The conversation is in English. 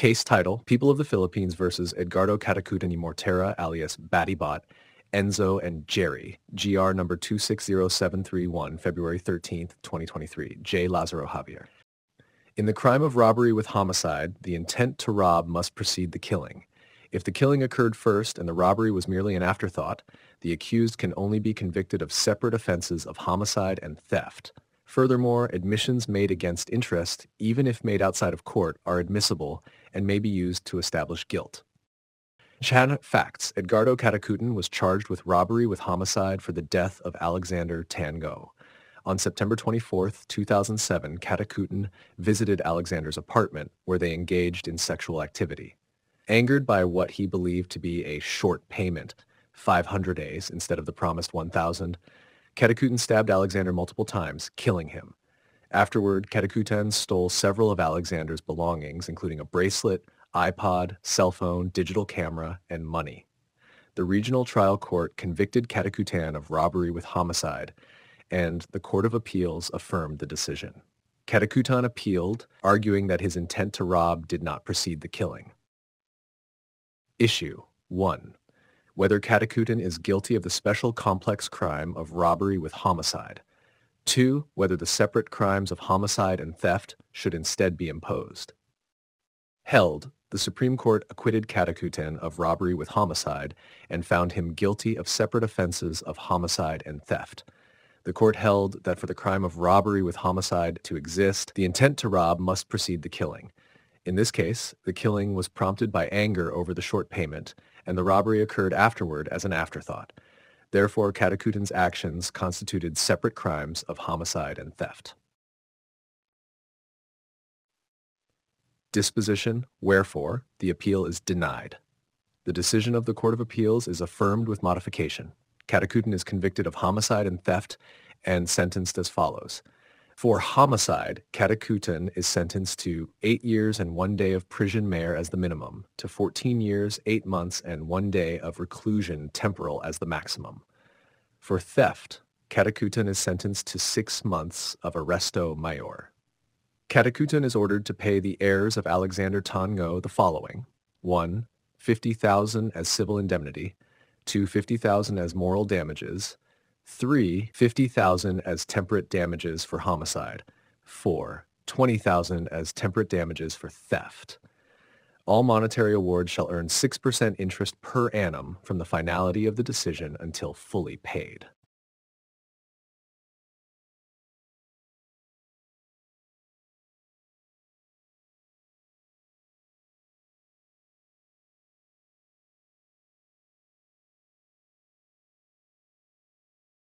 Case title, People of the Philippines versus Edgardo Catacutan y Mortera, alias Batibot, Enzo, and Gerry, GR number 260731, February 13th, 2023, J. Lazaro-Javier. In the crime of robbery with homicide, the intent to rob must precede the killing. If the killing occurred first and the robbery was merely an afterthought, the accused can only be convicted of separate offenses of homicide and theft. Furthermore, admissions made against interest, even if made outside of court, are admissible and may be used to establish guilt. Facts. Edgardo Catacutan was charged with robbery with homicide for the death of Alexander Tan Ngo. On September 24, 2007, Catacutan visited Alexander's apartment, where they engaged in sexual activity. Angered by what he believed to be a short payment, 500 days instead of the promised 1,000, Catacutan stabbed Alexander multiple times, killing him. Afterward, Catacutan stole several of Alexander's belongings, including a bracelet, iPod, cell phone, digital camera, and money. The regional trial court convicted Catacutan of robbery with homicide, and the Court of Appeals affirmed the decision. Catacutan appealed, arguing that his intent to rob did not precede the killing. Issue 1. Whether Catacutan is guilty of the special complex crime of robbery with homicide. 2. Whether the separate crimes of homicide and theft should instead be imposed. Held, the Supreme Court acquitted Catacutan of robbery with homicide and found him guilty of separate offenses of homicide and theft. The court held that for the crime of robbery with homicide to exist, the intent to rob must precede the killing. In this case, the killing was prompted by anger over the short payment, and the robbery occurred afterward as an afterthought. Therefore, Catacutan's actions constituted separate crimes of homicide and theft. Disposition, wherefore, the appeal is denied. The decision of the Court of Appeals is affirmed with modification. Catacutan is convicted of homicide and theft and sentenced as follows. For homicide, Catacutan is sentenced to 8 years and 1 day of prison mer as the minimum, to 14 years, 8 months, and 1 day of reclusion temporal as the maximum. For theft, Catacutan is sentenced to 6 months of arresto mayor. Catacutan is ordered to pay the heirs of Alexander Tan Ngo the following. 1. 50,000 as civil indemnity. 2. 50,000 as moral damages. 3. 50,000 as temperate damages for homicide. 4. 20,000 as temperate damages for theft. All monetary awards shall earn 6% interest per annum from the finality of the decision until fully paid.